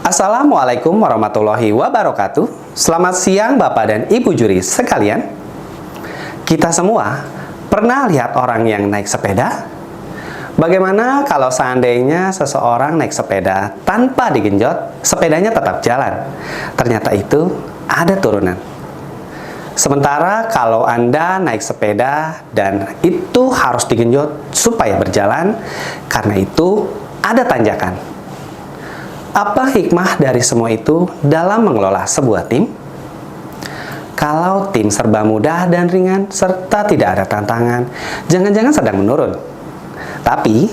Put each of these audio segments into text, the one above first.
Assalamualaikum warahmatullahi wabarakatuh. Selamat siang Bapak dan Ibu juri sekalian. Kita semua pernah lihat orang yang naik sepeda? Bagaimana kalau seandainya seseorang naik sepeda tanpa digenjot, sepedanya tetap jalan? Ternyata itu ada turunan. Sementara kalau Anda naik sepeda dan itu harus digenjot supaya berjalan, karena itu ada tanjakan. Apa hikmah dari semua itu dalam mengelola sebuah tim? Kalau tim serba mudah dan ringan serta tidak ada tantangan, jangan-jangan sedang menurun. Tapi,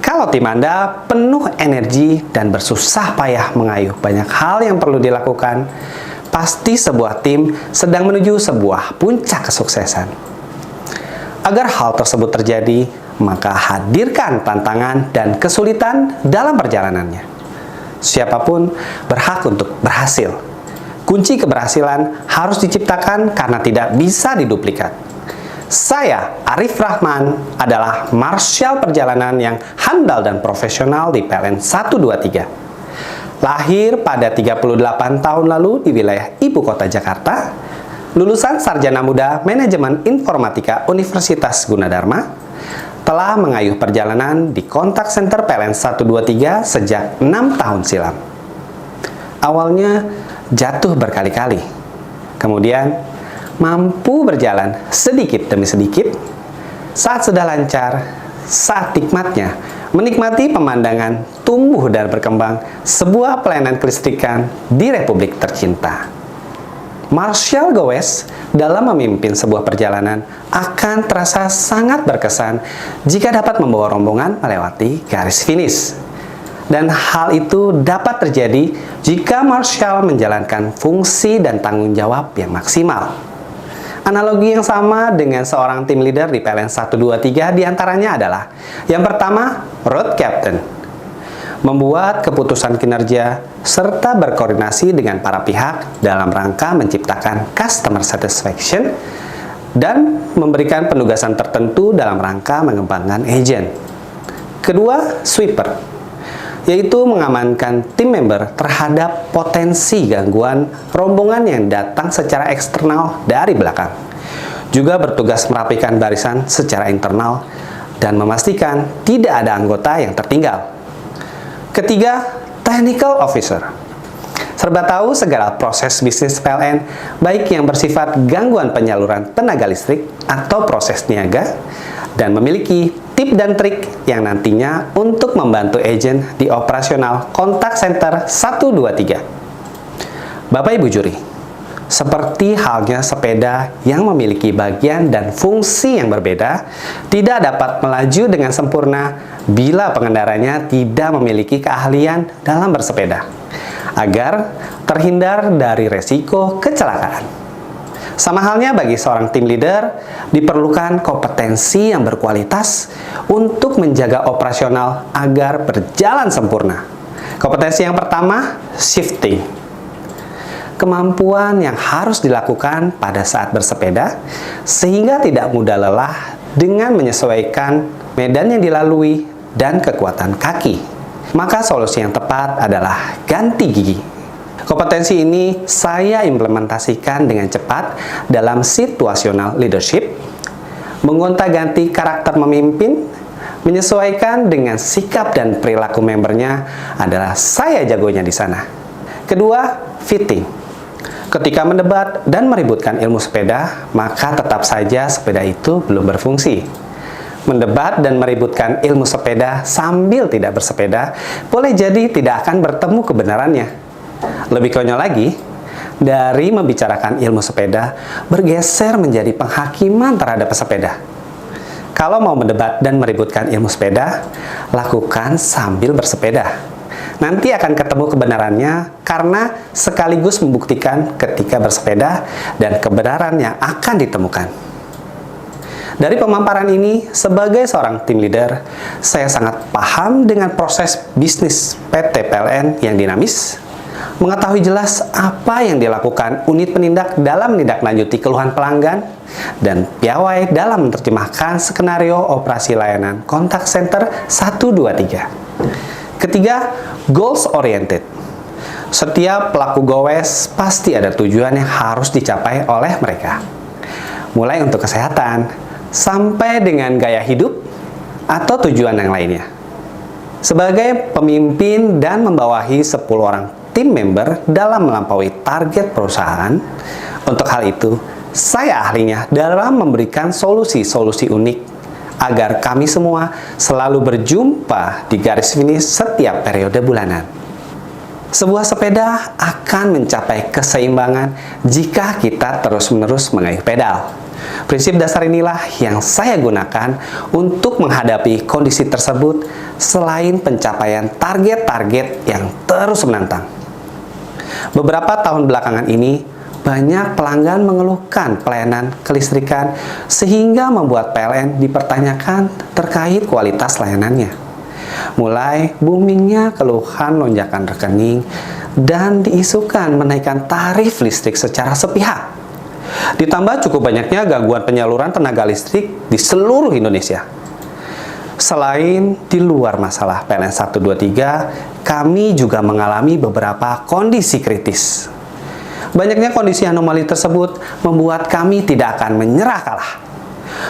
kalau tim Anda penuh energi dan bersusah payah mengayuh banyak hal yang perlu dilakukan, pasti sebuah tim sedang menuju sebuah puncak kesuksesan. Agar hal tersebut terjadi, maka hadirkan tantangan dan kesulitan dalam perjalanannya. Siapapun berhak untuk berhasil. Kunci keberhasilan harus diciptakan karena tidak bisa diduplikat. Saya, Arif Rahman, adalah marshal perjalanan yang handal dan profesional di PLN 123. Lahir pada 38 tahun lalu di wilayah Ibu Kota Jakarta, lulusan Sarjana Muda Manajemen Informatika Universitas Gunadarma, telah mengayuh perjalanan di kontak center PLN 123 sejak 6 tahun silam. Awalnya jatuh berkali-kali, kemudian mampu berjalan sedikit demi sedikit. Saat sudah lancar, saat nikmatnya menikmati pemandangan tumbuh dan berkembang sebuah pelayanan kelistrikan di Republik tercinta. Marshal Gowes dalam memimpin sebuah perjalanan akan terasa sangat berkesan jika dapat membawa rombongan melewati garis finish. Dan hal itu dapat terjadi jika Marshal menjalankan fungsi dan tanggung jawab yang maksimal. Analogi yang sama dengan seorang tim leader di PLN 123 diantaranya adalah: yang pertama, road captain, membuat keputusan kinerja serta berkoordinasi dengan para pihak dalam rangka menciptakan customer satisfaction dan memberikan penugasan tertentu dalam rangka mengembangkan agent. Kedua, sweeper, yaitu mengamankan tim member terhadap potensi gangguan rombongan yang datang secara eksternal dari belakang. Juga bertugas merapikan barisan secara internal dan memastikan tidak ada anggota yang tertinggal. Ketiga, technical officer, serba tahu segala proses bisnis PLN, baik yang bersifat gangguan penyaluran tenaga listrik atau proses niaga, dan memiliki tip dan trik yang nantinya untuk membantu agen di operasional kontak center 123. Bapak Ibu juri, seperti halnya sepeda yang memiliki bagian dan fungsi yang berbeda, tidak dapat melaju dengan sempurna bila pengendaranya tidak memiliki keahlian dalam bersepeda, agar terhindar dari resiko kecelakaan. Sama halnya bagi seorang tim leader, diperlukan kompetensi yang berkualitas untuk menjaga operasional agar berjalan sempurna. Kompetensi yang pertama, shifting. Kemampuan yang harus dilakukan pada saat bersepeda sehingga tidak mudah lelah dengan menyesuaikan medan yang dilalui dan kekuatan kaki. Maka solusi yang tepat adalah ganti gigi. Kompetensi ini saya implementasikan dengan cepat dalam situational leadership, mengonta-ganti karakter memimpin, menyesuaikan dengan sikap dan perilaku membernya adalah saya jagonya di sana. Kedua, fitting. Ketika mendebat dan meributkan ilmu sepeda, maka tetap saja sepeda itu belum berfungsi. Mendebat dan meributkan ilmu sepeda sambil tidak bersepeda boleh jadi tidak akan bertemu kebenarannya. Lebih konyol lagi, dari membicarakan ilmu sepeda bergeser menjadi penghakiman terhadap pesepeda. Kalau mau mendebat dan meributkan ilmu sepeda, lakukan sambil bersepeda. Nanti akan ketemu kebenarannya karena sekaligus membuktikan ketika bersepeda dan kebenarannya akan ditemukan. Dari pemaparan ini, sebagai seorang tim leader, saya sangat paham dengan proses bisnis PT PLN yang dinamis, mengetahui jelas apa yang dilakukan unit penindak dalam menindaklanjuti keluhan pelanggan, dan piawai dalam menerjemahkan skenario operasi layanan kontak center 123. Ketiga, goals oriented. Setiap pelaku gowes pasti ada tujuan yang harus dicapai oleh mereka. Mulai untuk kesehatan, sampai dengan gaya hidup, atau tujuan yang lainnya. Sebagai pemimpin dan membawahi 10 orang tim member dalam melampaui target perusahaan, untuk hal itu, saya ahlinya dalam memberikan solusi-solusi unik agar kami semua selalu berjumpa di garis finish setiap periode bulanan. Sebuah sepeda akan mencapai keseimbangan jika kita terus-menerus mengayuh pedal. Prinsip dasar inilah yang saya gunakan untuk menghadapi kondisi tersebut selain pencapaian target-target yang terus menantang. Beberapa tahun belakangan ini, banyak pelanggan mengeluhkan pelayanan kelistrikan sehingga membuat PLN dipertanyakan terkait kualitas layanannya. Mulai boomingnya keluhan lonjakan rekening dan diisukan menaikkan tarif listrik secara sepihak. Ditambah cukup banyaknya gangguan penyaluran tenaga listrik di seluruh Indonesia. Selain di luar masalah PLN 123, kami juga mengalami beberapa kondisi kritis. Banyaknya kondisi anomali tersebut membuat kami tidak akan menyerah kalah.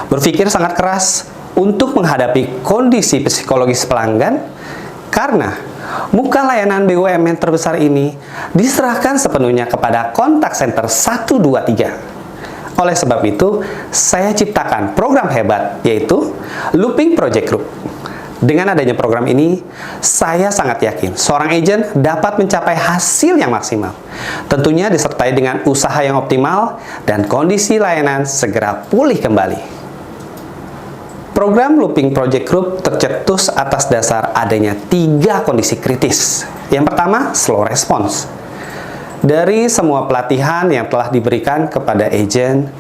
Berpikir sangat keras untuk menghadapi kondisi psikologis pelanggan, karena muka layanan BUMN terbesar ini diserahkan sepenuhnya kepada kontak center 123. Oleh sebab itu, saya ciptakan program hebat, yaitu Looping Project Group. Dengan adanya program ini, saya sangat yakin seorang agen dapat mencapai hasil yang maksimal. Tentunya disertai dengan usaha yang optimal dan kondisi layanan segera pulih kembali. Program Looping Project Group tercetus atas dasar adanya 3 kondisi kritis. Yang pertama, slow response. Dari semua pelatihan yang telah diberikan kepada agen,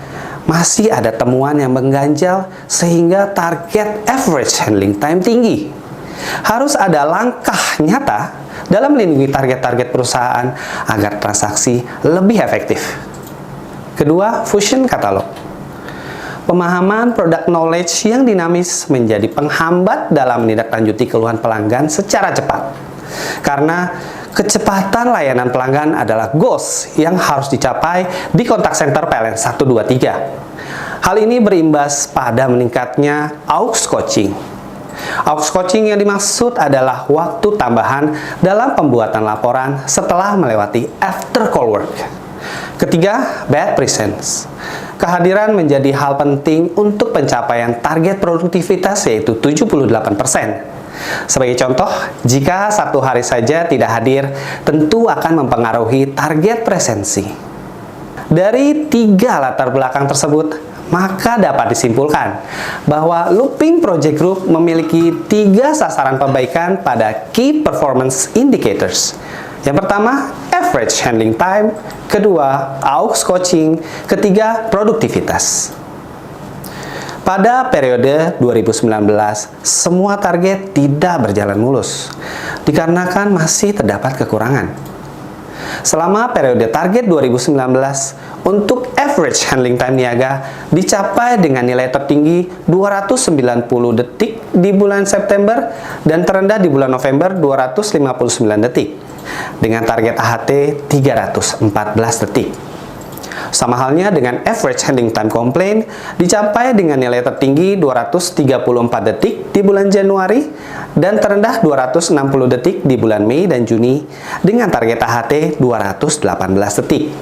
masih ada temuan yang mengganjal sehingga target average handling time tinggi. Harus ada langkah nyata dalam melindungi target-target perusahaan agar transaksi lebih efektif. Kedua, fusion catalog. Pemahaman product knowledge yang dinamis menjadi penghambat dalam menindaklanjuti keluhan pelanggan secara cepat. Karena kecepatan layanan pelanggan adalah goals yang harus dicapai di kontak center PLN 123. Hal ini berimbas pada meningkatnya aux coaching. Aux coaching yang dimaksud adalah waktu tambahan dalam pembuatan laporan setelah melewati after call work. Ketiga, bad presence. Kehadiran menjadi hal penting untuk pencapaian target produktivitas, yaitu 78%. Sebagai contoh, jika 1 hari saja tidak hadir, tentu akan mempengaruhi target presensi. Dari 3 latar belakang tersebut, maka dapat disimpulkan bahwa Looping Project Group memiliki 3 sasaran perbaikan pada Key Performance Indicators. Yang pertama, average handling time. Kedua, aux coaching. Ketiga, produktivitas. Pada periode 2019, semua target tidak berjalan mulus, dikarenakan masih terdapat kekurangan. Selama periode target 2019, untuk average handling time niaga dicapai dengan nilai tertinggi 290 detik di bulan September dan terendah di bulan November 259 detik. Dengan target AHT 314 detik. Sama halnya dengan average handling time complaint dicapai dengan nilai tertinggi 234 detik di bulan Januari dan terendah 260 detik di bulan Mei dan Juni dengan target AHT 218 detik.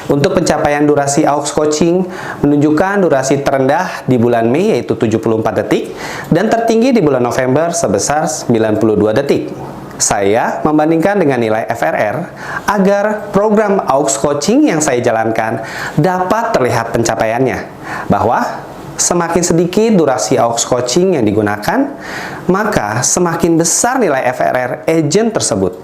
Untuk pencapaian durasi aux coaching menunjukkan durasi terendah di bulan Mei yaitu 74 detik dan tertinggi di bulan November sebesar 92 detik. Saya membandingkan dengan nilai FRR agar program aux coaching yang saya jalankan dapat terlihat pencapaiannya, bahwa semakin sedikit durasi aux coaching yang digunakan, maka semakin besar nilai FRR agent tersebut.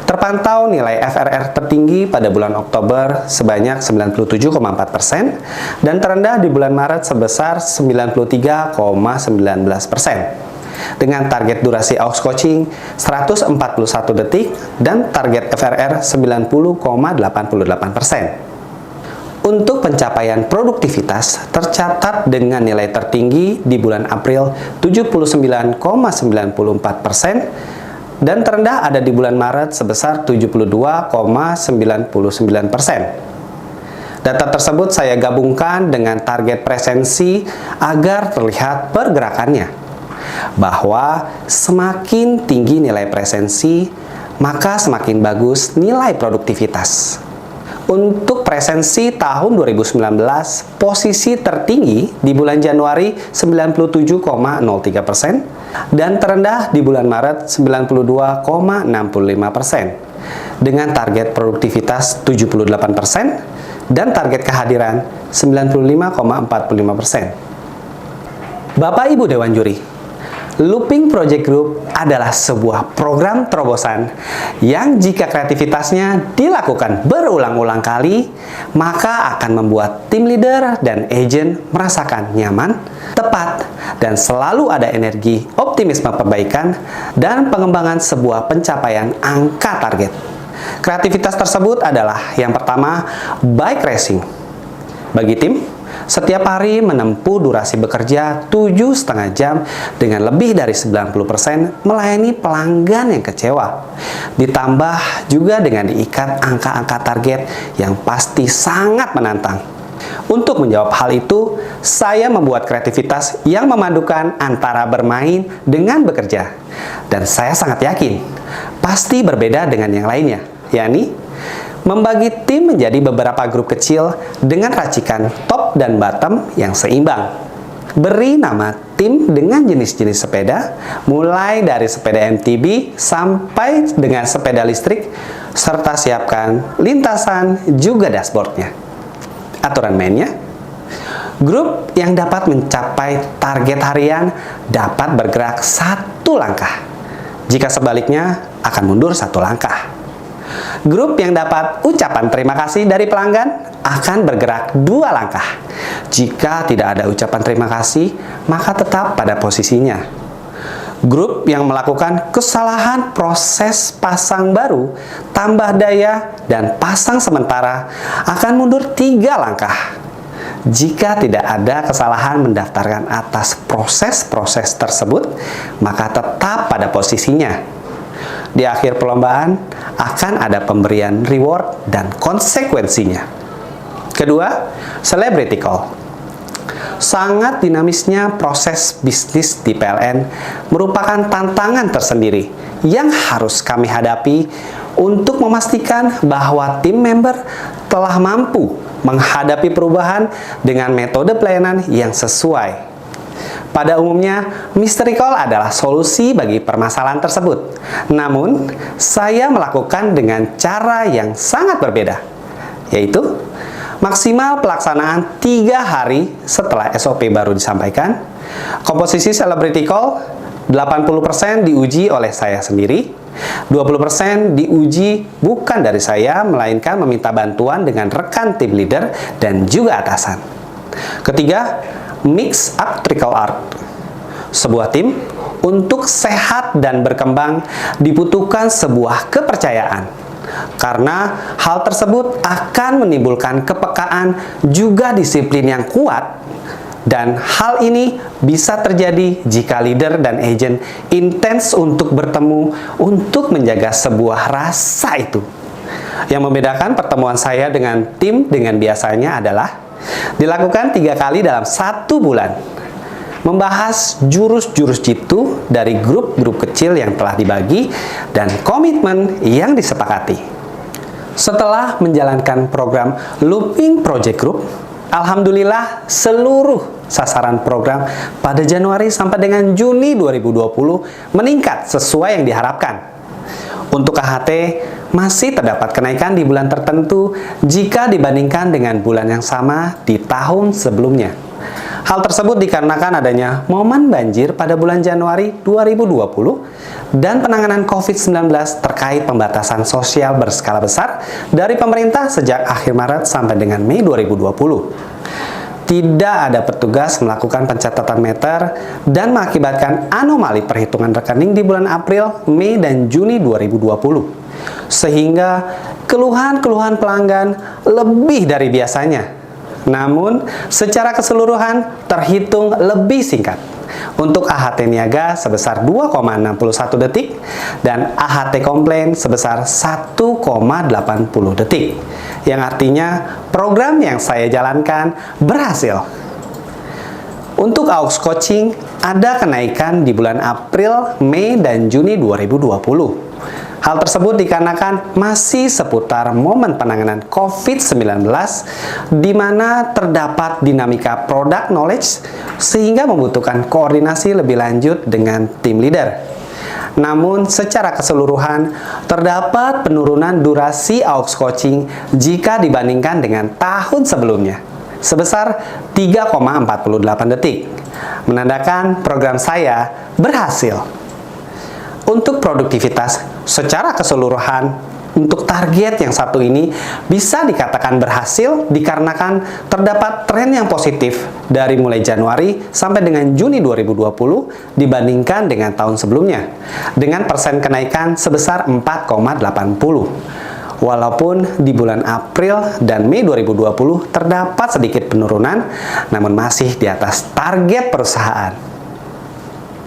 Terpantau nilai FRR tertinggi pada bulan Oktober sebanyak 97,4% dan terendah di bulan Maret sebesar 93,19%. Dengan target durasi aux coaching 141 detik dan target FRR 90,88%. Untuk pencapaian produktivitas tercatat dengan nilai tertinggi di bulan April 79,94% dan terendah ada di bulan Maret sebesar 72,99%. Data tersebut saya gabungkan dengan target presensi agar terlihat pergerakannya. Bahwa semakin tinggi nilai presensi, maka semakin bagus nilai produktivitas. Untuk presensi tahun 2019, posisi tertinggi di bulan Januari 97,03% dan terendah di bulan Maret 92,65%. Dengan target produktivitas 78% dan target kehadiran 95,45%. Bapak Ibu Dewan Juri, Looping Project Group adalah sebuah program terobosan yang jika kreativitasnya dilakukan berulang-ulang kali, maka akan membuat tim leader dan agent merasakan nyaman, tepat, dan selalu ada energi, optimisme perbaikan, dan pengembangan sebuah pencapaian angka target. Kreativitas tersebut adalah yang pertama, bike racing. Bagi tim, setiap hari menempuh durasi bekerja 7,5 jam dengan lebih dari 90% melayani pelanggan yang kecewa. Ditambah juga dengan diikat angka-angka target yang pasti sangat menantang. Untuk menjawab hal itu, saya membuat kreativitas yang memadukan antara bermain dengan bekerja. Dan saya sangat yakin, pasti berbeda dengan yang lainnya, yakni membagi tim menjadi beberapa grup kecil dengan racikan top dan bottom yang seimbang. Beri nama tim dengan jenis-jenis sepeda, mulai dari sepeda MTB sampai dengan sepeda listrik, serta siapkan lintasan juga dashboardnya. Aturan mainnya, grup yang dapat mencapai target harian dapat bergerak 1 langkah. Jika sebaliknya, akan mundur 1 langkah. Grup yang dapat ucapan terima kasih dari pelanggan akan bergerak 2 langkah. Jika tidak ada ucapan terima kasih, maka tetap pada posisinya. Grup yang melakukan kesalahan proses pasang baru, tambah daya, dan pasang sementara akan mundur 3 langkah. Jika tidak ada kesalahan mendaftarkan atas proses-proses tersebut, maka tetap pada posisinya. Di akhir perlombaan akan ada pemberian reward dan konsekuensinya. Kedua, celebrity call. Sangat dinamisnya proses bisnis di PLN merupakan tantangan tersendiri yang harus kami hadapi untuk memastikan bahwa tim member telah mampu menghadapi perubahan dengan metode pelayanan yang sesuai. Pada umumnya, mystery call adalah solusi bagi permasalahan tersebut. Namun, saya melakukan dengan cara yang sangat berbeda, yaitu maksimal pelaksanaan 3 hari setelah SOP baru disampaikan. Komposisi celebrity call 80% diuji oleh saya sendiri, 20% diuji bukan dari saya, melainkan meminta bantuan dengan rekan tim leader dan juga atasan. Ketiga, mix up trickle art. Sebuah tim untuk sehat dan berkembang dibutuhkan sebuah kepercayaan. Karena hal tersebut akan menimbulkan kepekaan juga disiplin yang kuat. Dan hal ini bisa terjadi jika leader dan agent intens untuk bertemu untuk menjaga sebuah rasa itu. Yang membedakan pertemuan saya dengan tim dengan biasanya adalah dilakukan 3 kali dalam 1 bulan. Membahas jurus-jurus jitu dari grup-grup kecil yang telah dibagi dan komitmen yang disepakati. Setelah menjalankan program Looping Project Group, alhamdulillah seluruh sasaran program pada Januari sampai dengan Juni 2020 meningkat sesuai yang diharapkan. Untuk KHT, masih terdapat kenaikan di bulan tertentu jika dibandingkan dengan bulan yang sama di tahun sebelumnya. Hal tersebut dikarenakan adanya momen banjir pada bulan Januari 2020 dan penanganan COVID-19 terkait pembatasan sosial berskala besar dari pemerintah sejak akhir Maret sampai dengan Mei 2020. Tidak ada petugas melakukan pencatatan meter dan mengakibatkan anomali perhitungan rekening di bulan April, Mei, dan Juni 2020. Sehingga keluhan-keluhan pelanggan lebih dari biasanya. Namun, secara keseluruhan terhitung lebih singkat. untuk AHT niaga sebesar 2,61 detik dan AHT komplain sebesar 1,80 detik. Yang artinya program yang saya jalankan berhasil. Untuk AUX Coaching, ada kenaikan di bulan April, Mei, dan Juni 2020. Hal tersebut dikarenakan masih seputar momen penanganan COVID-19, di mana terdapat dinamika product knowledge sehingga membutuhkan koordinasi lebih lanjut dengan tim leader. Namun, secara keseluruhan, terdapat penurunan durasi AUX Coaching jika dibandingkan dengan tahun sebelumnya, sebesar 3,48 detik, menandakan program saya berhasil. Untuk produktivitas secara keseluruhan, untuk target yang satu ini bisa dikatakan berhasil dikarenakan terdapat tren yang positif dari mulai Januari sampai dengan Juni 2020 dibandingkan dengan tahun sebelumnya, dengan persen kenaikan sebesar 4,80. Walaupun di bulan April dan Mei 2020 terdapat sedikit penurunan, namun masih di atas target perusahaan.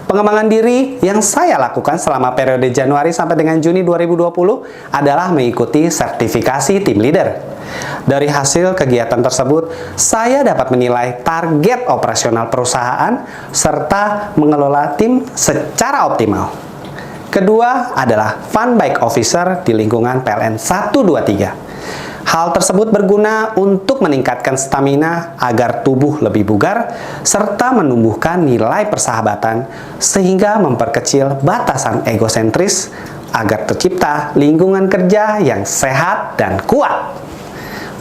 Pengembangan diri yang saya lakukan selama periode Januari sampai dengan Juni 2020 adalah mengikuti sertifikasi tim leader. Dari hasil kegiatan tersebut, saya dapat menilai target operasional perusahaan serta mengelola tim secara optimal. Kedua adalah Fun Bike Officer di lingkungan PLN 123. Hal tersebut berguna untuk meningkatkan stamina agar tubuh lebih bugar, serta menumbuhkan nilai persahabatan, sehingga memperkecil batasan egosentris agar tercipta lingkungan kerja yang sehat dan kuat.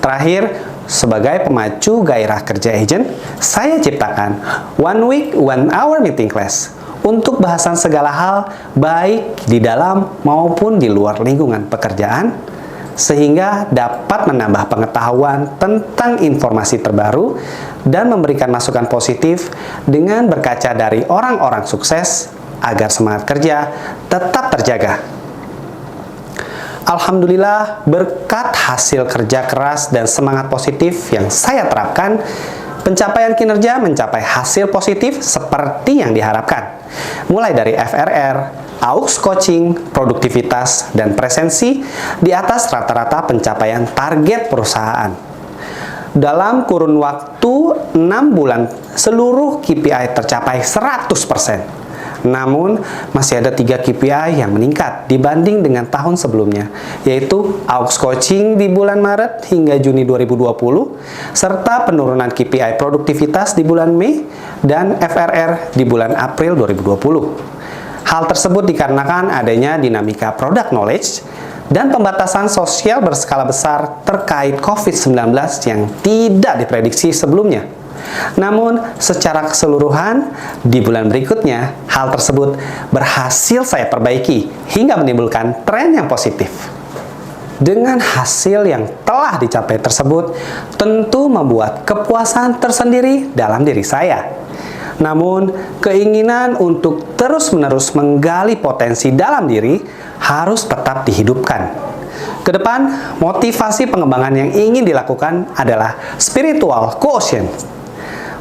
Terakhir, sebagai pemacu gairah kerja agent, saya ciptakan One Week, One Hour Meeting Class untuk bahasan segala hal, baik di dalam maupun di luar lingkungan pekerjaan, sehingga dapat menambah pengetahuan tentang informasi terbaru dan memberikan masukan positif dengan berkaca dari orang-orang sukses agar semangat kerja tetap terjaga. Alhamdulillah, berkat hasil kerja keras dan semangat positif yang saya terapkan, pencapaian kinerja mencapai hasil positif seperti yang diharapkan. Mulai dari FRR, AUX Coaching, produktivitas, dan presensi di atas rata-rata pencapaian target perusahaan. Dalam kurun waktu 6 bulan, seluruh KPI tercapai 100%. Namun, masih ada 3 KPI yang meningkat dibanding dengan tahun sebelumnya, yaitu AUX Coaching di bulan Maret hingga Juni 2020, serta penurunan KPI produktivitas di bulan Mei, dan FRR di bulan April 2020. Hal tersebut dikarenakan adanya dinamika product knowledge dan pembatasan sosial berskala besar terkait COVID-19 yang tidak diprediksi sebelumnya. Namun, secara keseluruhan, di bulan berikutnya, hal tersebut berhasil saya perbaiki hingga menimbulkan tren yang positif. Dengan hasil yang telah dicapai tersebut, tentu membuat kepuasan tersendiri dalam diri saya. Namun, keinginan untuk terus-menerus menggali potensi dalam diri harus tetap dihidupkan. Kedepan, motivasi pengembangan yang ingin dilakukan adalah spiritual quotient.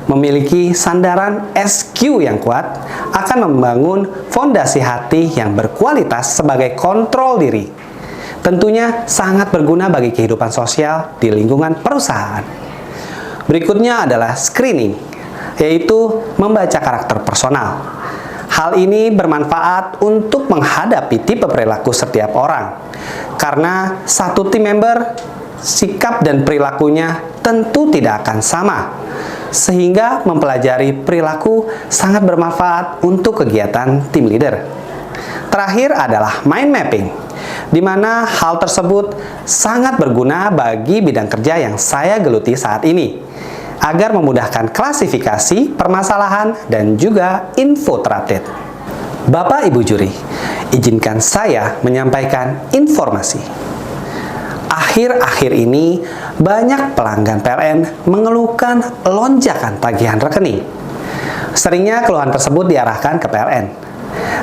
Memiliki sandaran SQ yang kuat akan membangun fondasi hati yang berkualitas sebagai kontrol diri. Tentunya sangat berguna bagi kehidupan sosial di lingkungan perusahaan. Berikutnya adalah screening, yaitu membaca karakter personal. Hal ini bermanfaat untuk menghadapi tipe perilaku setiap orang, karena satu tim member, sikap dan perilakunya tentu tidak akan sama, sehingga mempelajari perilaku sangat bermanfaat untuk kegiatan tim leader. Terakhir adalah mind mapping, di mana hal tersebut sangat berguna bagi bidang kerja yang saya geluti saat ini, agar memudahkan klasifikasi, permasalahan, dan juga info terupdate. Bapak Ibu juri, izinkan saya menyampaikan informasi. Akhir-akhir ini, banyak pelanggan PLN mengeluhkan lonjakan tagihan rekening. Seringnya keluhan tersebut diarahkan ke PLN.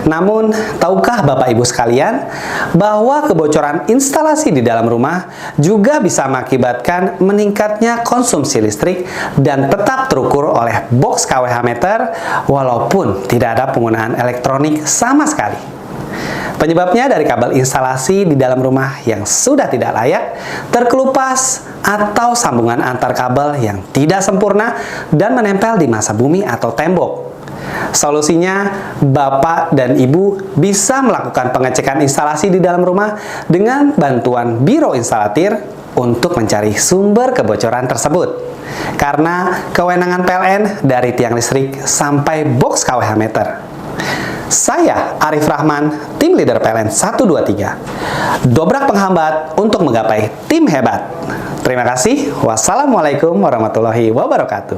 Namun, tahukah Bapak Ibu sekalian bahwa kebocoran instalasi di dalam rumah juga bisa mengakibatkan meningkatnya konsumsi listrik dan tetap terukur oleh box kWh meter walaupun tidak ada penggunaan elektronik sama sekali. Penyebabnya dari kabel instalasi di dalam rumah yang sudah tidak layak, terkelupas, atau sambungan antar kabel yang tidak sempurna dan menempel di massa bumi atau tembok. Solusinya, Bapak dan Ibu bisa melakukan pengecekan instalasi di dalam rumah dengan bantuan biro instalatir untuk mencari sumber kebocoran tersebut. Karena kewenangan PLN dari tiang listrik sampai box kWh meter. Saya Arif Rahman, tim leader PLN 123. Dobrak penghambat untuk menggapai tim hebat. Terima kasih. Wassalamualaikum warahmatullahi wabarakatuh.